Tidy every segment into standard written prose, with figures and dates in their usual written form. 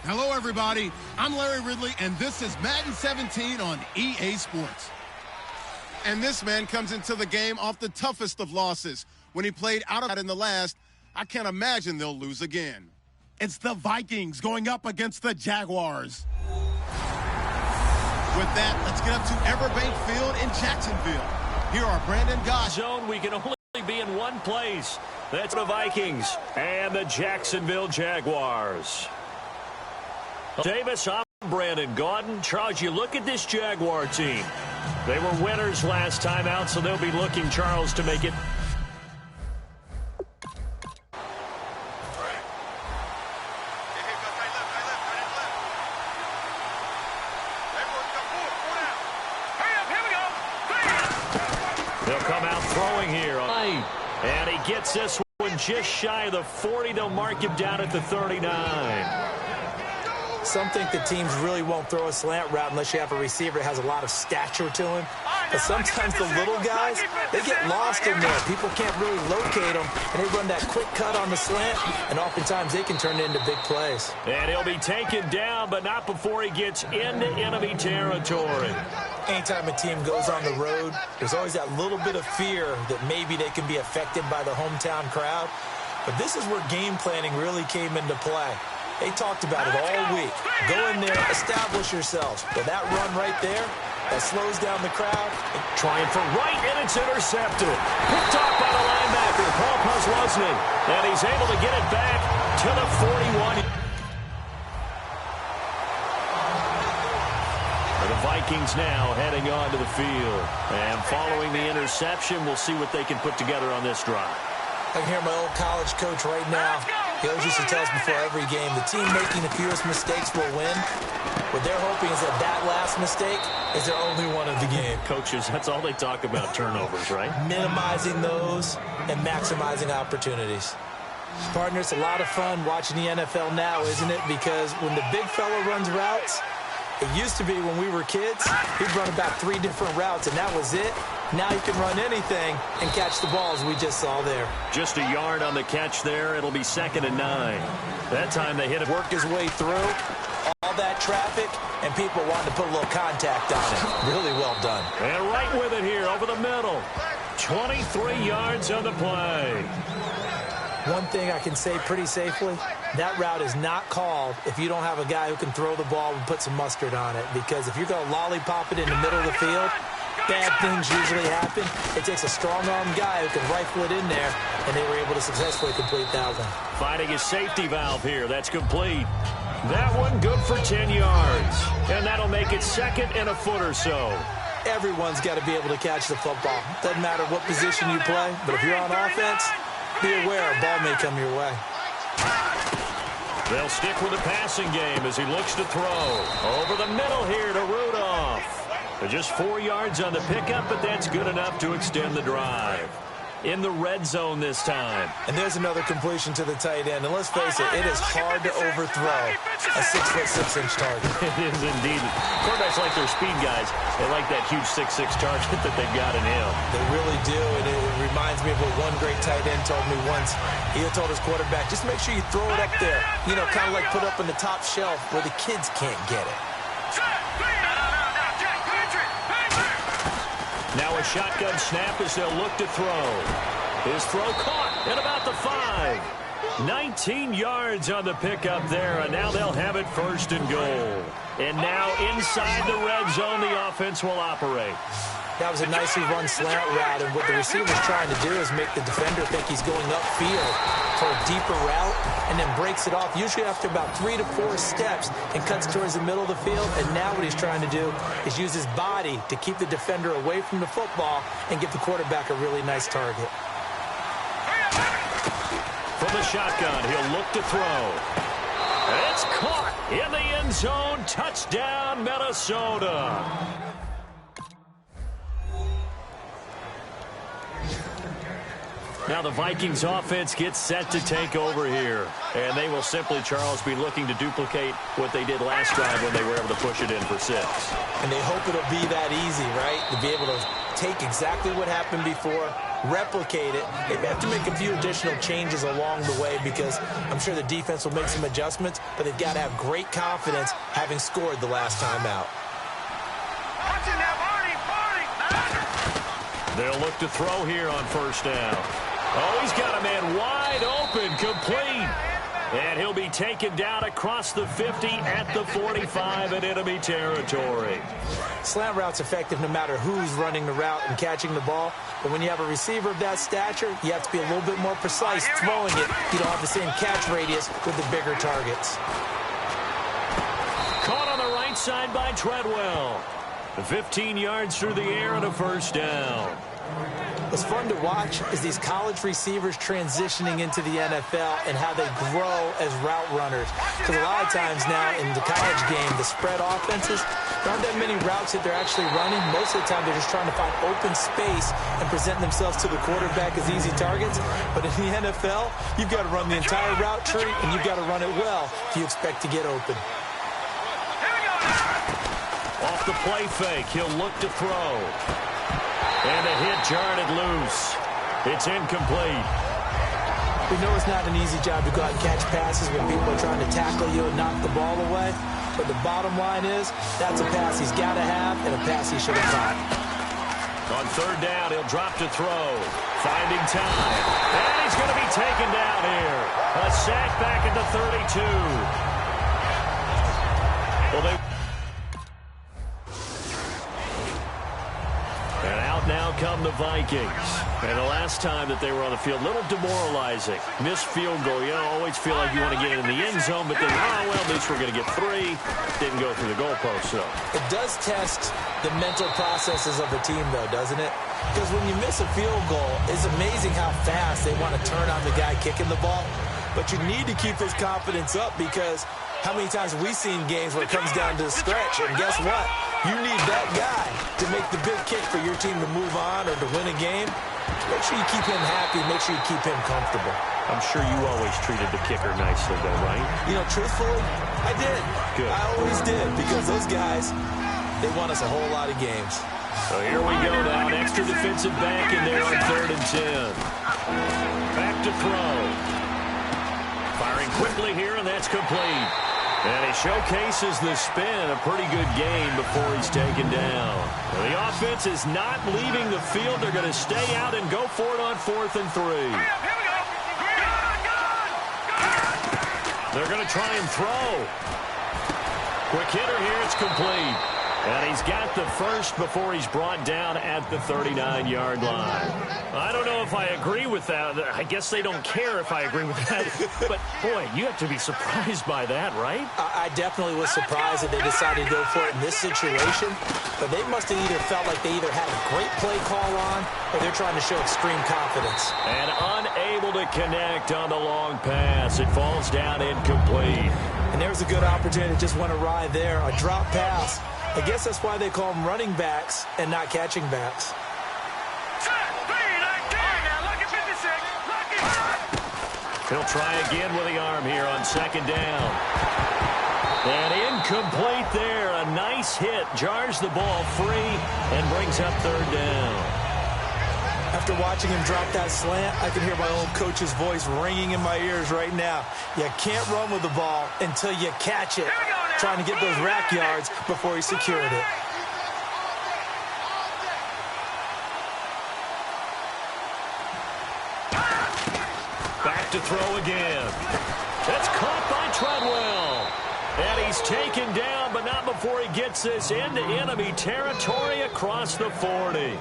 Hello, everybody. I'm Larry Ridley, and this is Madden 17 on EA Sports. And this man comes into the game off the toughest of losses. When he played out of that in the last, I can't imagine they'll lose again. It's the Vikings going up against the Jaguars. With that, let's get up to Everbank Field in Jacksonville. Here are Brandon Goss. Zone, we can only be in one place. That's the Vikings and the Jacksonville Jaguars. Davis, I'm Brandon Gaudin. Charles, you look at this Jaguar team. They were winners last time out, so they'll be looking, Charles, to make it. They'll come out throwing here. And he gets this one just shy of the 40. They'll mark him down at the 39. Some think the teams really won't throw a slant route unless you have a receiver that has a lot of stature to him. But sometimes the little guys, they get lost in there. People can't really locate them, and they run that quick cut on the slant, and oftentimes they can turn it into big plays. And he'll be taken down, but not before he gets into enemy territory. Anytime a team goes on the road, there's always that little bit of fear that maybe they can be affected by the hometown crowd. But this is where game planning really came into play. They talked about it all week. Go in there, establish yourselves. But that run right there, that slows down the crowd. Trying for right, and it's intercepted. Picked off by the linebacker, Paul Posluszny. And he's able to get it back to the 41. The Vikings now heading on to the field. And following the interception, we'll see what they can put together on this drive. I can hear my old college coach right now. He always used to tell us before every game, the team making the fewest mistakes will win. What they're hoping is that last mistake is their only one of the game. Coaches, that's all they talk about, turnovers, right? Minimizing those and maximizing opportunities. Partner, it's a lot of fun watching the NFL now, isn't it? Because when the big fella runs routes, it used to be when we were kids, he'd run about 3 different routes, and that was it. Now he can run anything and catch the balls we just saw there. Just a yard on the catch there. It'll be 2nd and 9. That time they hit it. Work his way through all that traffic, and people wanting to put a little contact on it. Really well done. And right with it here over the middle. 23 yards on the play. One thing I can say pretty safely, that route is not called if you don't have a guy who can throw the ball and put some mustard on it. Because if you're going to lollipop it in the middle of the field, bad things usually happen. It takes a strong-arm guy who can rifle it in there, and they were able to successfully complete that one. Finding his safety valve here. That's complete. That one good for 10 yards. And that'll make it 2nd and a foot or so. Everyone's got to be able to catch the football. Doesn't matter what position you play, but if you're on offense, be aware a ball may come your way. They'll stick with the passing game as he looks to throw. Over the middle here to Rudolph. Just 4 yards on the pickup, but that's good enough to extend the drive. In the red zone this time. And there's another completion to the tight end. And let's face it, it is hard to overthrow a 6'6" target. It is indeed. Quarterbacks like their speed guys. They like that huge 6'6" target that they've got in him. They really do, and it reminds me of what one great tight end told me once. He told his quarterback, just make sure you throw it up there. You know, kind of like put up on the top shelf where the kids can't get it. Now a shotgun snap as they'll look to throw. His throw caught at about the 5. 19 yards on the pickup there, and now they'll have it 1st and goal. And now inside the red zone, the offense will operate. That was a nicely run slant route, and what the receiver's trying to do is make the defender think he's going upfield for a deeper route, and then breaks it off, usually after about 3 to 4 steps, and cuts towards the middle of the field. And now what he's trying to do is use his body to keep the defender away from the football and give the quarterback a really nice target. From the shotgun, he'll look to throw. It's caught in the end zone. Touchdown, Minnesota. Now the Vikings offense gets set to take over here. And they will simply, Charles, be looking to duplicate what they did last drive when they were able to push it in for 6. And they hope it'll be that easy, right? To be able to take exactly what happened before, replicate it. They may have to make a few additional changes along the way because I'm sure the defense will make some adjustments, but they've got to have great confidence having scored the last time out. They'll look to throw here on first down. Oh, he's got a man wide open, complete. And he'll be taken down across the 50 at the 45 in enemy territory. Slant route's effective no matter who's running the route and catching the ball. But when you have a receiver of that stature, you have to be a little bit more precise throwing it. You don't have the same catch radius with the bigger targets. Caught on the right side by Treadwell. 15 yards through the air and a first down. What's fun to watch is these college receivers transitioning into the NFL and how they grow as route runners. Because a lot of times now in the college game, the spread offenses, there aren't that many routes that they're actually running. Most of the time, they're just trying to find open space and present themselves to the quarterback as easy targets. But in the NFL, you've got to run the entire route tree, and you've got to run it well if you expect to get open. Off the play fake, he'll look to throw. And a hit jarred it loose. It's incomplete. We know it's not an easy job to go out and catch passes when people are trying to tackle you and knock the ball away. But the bottom line is, that's a pass he's got to have and a pass he should have caught. On third down, he'll drop to throw. Finding time. And he's going to be taken down here. A sack back at the 32. Well, and out now come the Vikings. And the last time that they were on the field, a little demoralizing. Missed field goal. You always feel like you want to get in the end zone, but then, oh, well, at least we're going to get 3. Didn't go through the goalpost, so. It does test the mental processes of a team, though, doesn't it? Because when you miss a field goal, it's amazing how fast they want to turn on the guy kicking the ball. But you need to keep his confidence up because how many times have we seen games where it comes down to the stretch? And guess what? You need that guy to make the big kick for your team to move on or to win a game. Make sure you keep him happy. Make sure you keep him comfortable. I'm sure you always treated the kicker nicely, though, right? You know, truthfully, I did. Good. I always did because those guys, they won us a whole lot of games. So here we go now. An extra defensive back in there on 3rd and 10. Back to throw. Firing quickly here, and that's complete. And he showcases the spin. A pretty good game before he's taken down. Well, the offense is not leaving the field. They're going to stay out and go for it on 4th and 3. They're going to try and throw. Quick hitter here. It's complete. And he's got the first before he's brought down at the 39-yard line. I don't know if I agree with that. I guess they don't care if I agree with that. But, boy, you have to be surprised by that, right? I definitely was surprised that they decided to go for it in this situation. But they must have either felt like they either had a great play call on or they're trying to show extreme confidence. And unable to connect on the long pass. It falls down incomplete. And there's a good opportunity that just went awry there. A drop pass. I guess that's why they call them running backs and not catching backs. He'll try again with the arm here on 2nd down. And incomplete there. A nice hit. Jars the ball free and brings up 3rd down. After watching him drop that slant, I can hear my old coach's voice ringing in my ears right now. You can't run with the ball until you catch it. Trying to get those rack yards before he secured it. Back to throw again. That's caught by Treadwell. And he's taken down, but not before he gets this into enemy territory across the 40.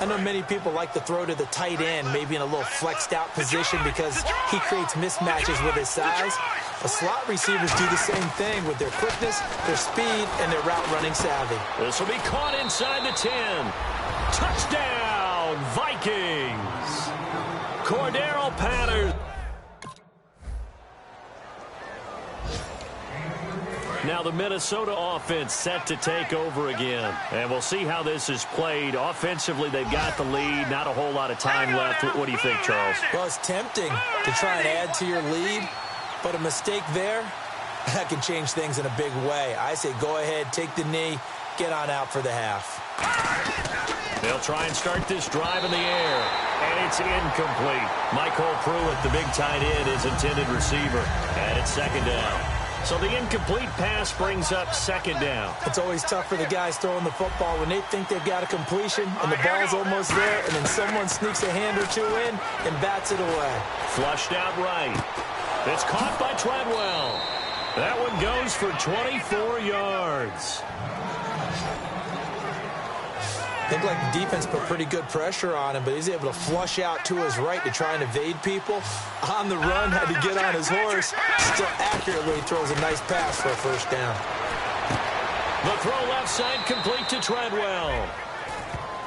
I know many people like to throw to the tight end, maybe in a little flexed out position because he creates mismatches with his size. But slot receivers do the same thing with their quickness, their speed, and their route running savvy. This will be caught inside the 10. Touchdown, Vikings. Cordero Patterson. Now the Minnesota offense set to take over again. And we'll see how this is played. Offensively, they've got the lead. Not a whole lot of time left. What do you think, Charles? Well, it's tempting to try and add to your lead. But a mistake there, that can change things in a big way. I say go ahead, take the knee, get on out for the half. They'll try and start this drive in the air, and it's incomplete. Michael Pruitt, the big tight end, is intended receiver, and it's second down. So the incomplete pass brings up second down. It's always tough for the guys throwing the football when they think they've got a completion and the ball's almost there, and then someone sneaks a hand or two in and bats it away. Flushed out right. It's caught by Treadwell. That one goes for 24 yards. Looked like the defense put pretty good pressure on him, but he's able to flush out to his right to try and evade people. On the run, had to get on his horse. Still accurately throws a nice pass for a first down. The throw left side complete to Treadwell.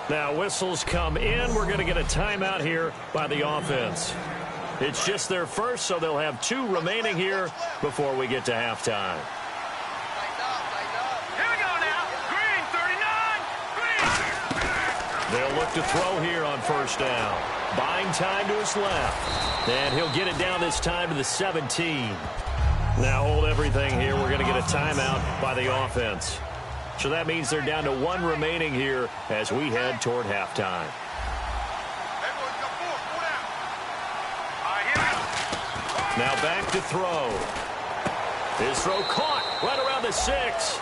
Now whistles come in. We're going to get a timeout here by the offense. It's just their first, so they'll have 2 remaining here before we get to halftime. They'll look to throw here on first down. Buying time to his left. And he'll get it down this time to the 17. Now hold everything here. We're going to get a timeout by the offense. So that means they're down to 1 remaining here as we head toward halftime. Now back to throw. His throw caught right around the 6.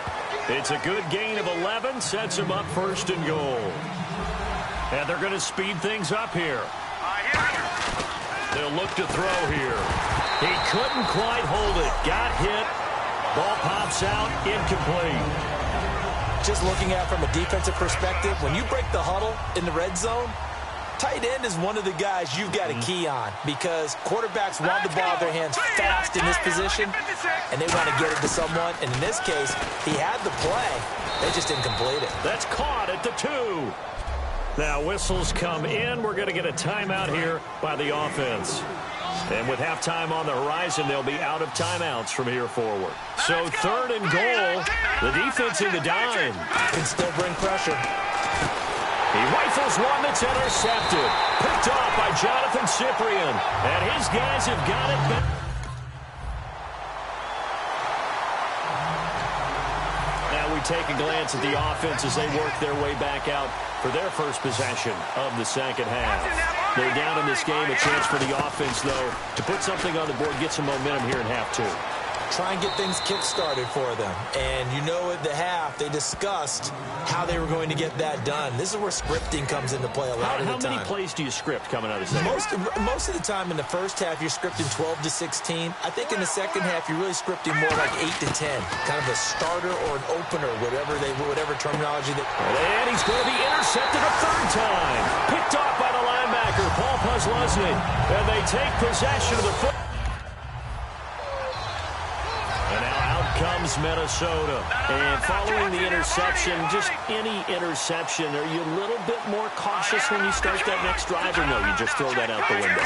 It's a good gain of 11. Sets him up first and goal. And they're going to speed things up here. They'll look to throw here. He couldn't quite hold it. Got hit. Ball pops out. Incomplete. Just looking at it from a defensive perspective, when you break the huddle in the red zone, tight end is one of the guys you've got a key on because quarterbacks want the ball in their hands fast in this position, and they want to get it to someone. And in this case, he had the play. They just didn't complete it. That's caught at the 2. Now whistles come in. We're going to get a timeout here by the offense. And with halftime on the horizon, they'll be out of timeouts from here forward. So third and goal. The defense in the dime. Can still bring pressure. He rifles one that's intercepted. Picked off by Jonathan Cyprien. And his guys have got it back. Now we take a glance at the offense as they work their way back out for their first possession of the second half. They're down in this game. A chance for the offense, though, to put something on the board, get some momentum here in half 2. Try and get things kick-started for them. And you know at the half, they discussed how they were going to get that done. This is where scripting comes into play a lot of the time. How many plays do you script coming out of the second half? Most of the time in the first half, you're scripting 12 to 16. I think in the second half, you're really scripting more like 8 to 10. Kind of a starter or an opener, whatever terminology. And he's going to be intercepted a third time. Picked off by the linebacker, Paul Puslesny. And they take possession of the football. Comes Minnesota. And following the interception, just any interception, are you a little bit more cautious when you start that next drive, or no, you just throw that out the window?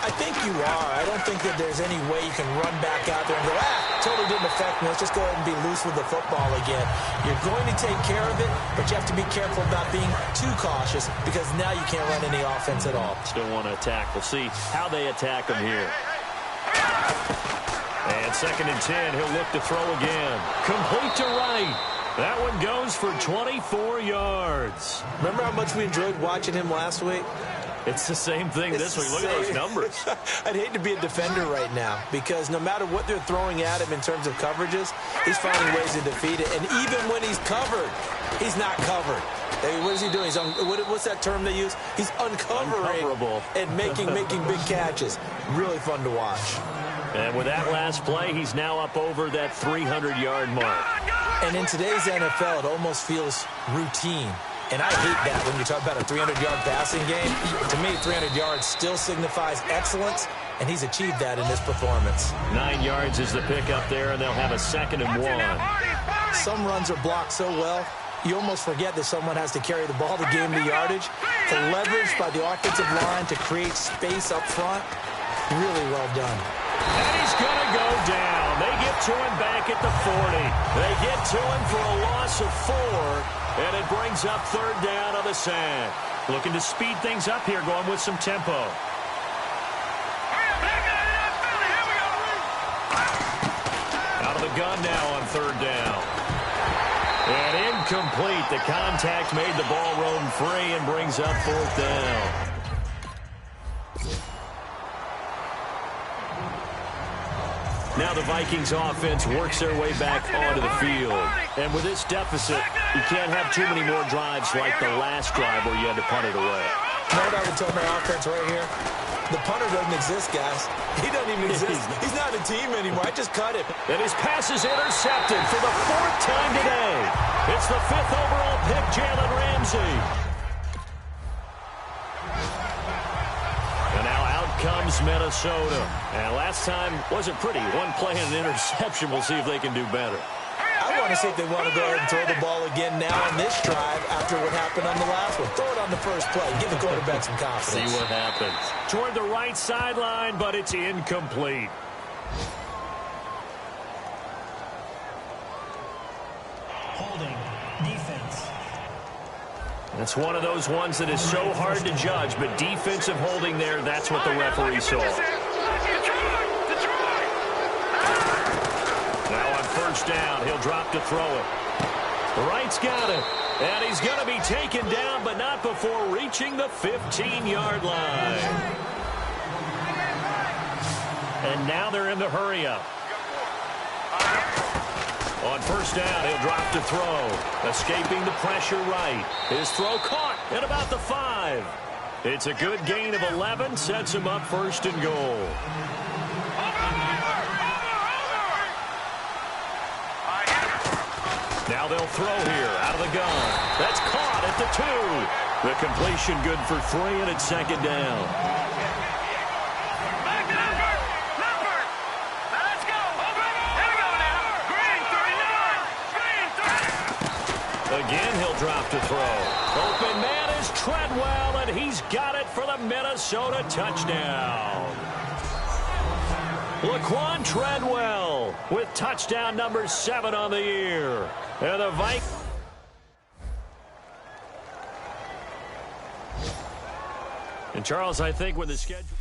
I think you are. I don't think that there's any way you can run back out there and go, totally didn't affect me. Let's just go ahead and be loose with the football again. You're going to take care of it, but you have to be careful about being too cautious because now you can't run any offense at all. Still want to attack. We'll see how they attack them here. And second and 10, he'll look to throw again. Complete to right. That one goes for 24 yards. Remember how much we enjoyed watching him last week? It's the same thing this week. Look at those numbers. I'd hate to be a defender right now because no matter what they're throwing at him in terms of coverages, he's finding ways to defeat it. And even when he's covered, he's not covered. What is he doing? What's that term they use? He's uncovering and making big catches. Really fun to watch. And with that last play, he's now up over that 300-yard mark. And in today's NFL, it almost feels routine. And I hate that when you talk about a 300-yard passing game. To me, 300 yards still signifies excellence, and he's achieved that in this performance. 9 yards is the pickup there, and they'll have a 2nd and 1. Some runs are blocked so well, you almost forget that someone has to carry the ball to gain the yardage. The leverage by the offensive line to create space up front, really well done. And he's going to go down. They get to him back at the 40. They get to him for a loss of 4, and it brings up 3rd down on the sack. Looking to speed things up here, going with some tempo. Out of the gun now on 3rd down. And incomplete. The contact made the ball roam free and brings up 4th down. Now the Vikings offense works their way back onto the field. And with this deficit, you can't have too many more drives like the last drive where you had to punt it away. You know what I would tell my offense right here? The punter doesn't exist, guys. He doesn't even exist. He's not a team anymore. I just cut him. And his pass is intercepted for the 4th time today. It's the 5th overall pick, Jalen Ramsey. And now out comes Minnesota. And last time wasn't pretty. One play and an interception. We'll see if they can do better. I want to see if they want to go ahead and throw the ball again now on this drive after what happened on the last one. Throw it on the first play. Give the quarterback some confidence. See what happens. Toward the right sideline, but it's incomplete. Holding. Defense. That's one of those ones that is so hard to judge, but defensive holding there, that's what the referee saw. Now on 1st down, he'll drop to throw it. Wright's got it. And he's going to be taken down, but not before reaching the 15-yard line. And now they're in the hurry-up. On 1st down, he'll drop to throw. Escaping the pressure right. His throw caught at about the 5. It's a good gain of 11. Sets him up 1st and goal. Now they'll throw here out of the gun. That's caught at the 2. The completion good for 3, and it's 2nd down. Again, he'll drop to throw. Open man is Treadwell, and he's got it for the Minnesota touchdown. Laquan Treadwell with touchdown number 7 on the year. And the Vikings. And Charles, I think when the schedule...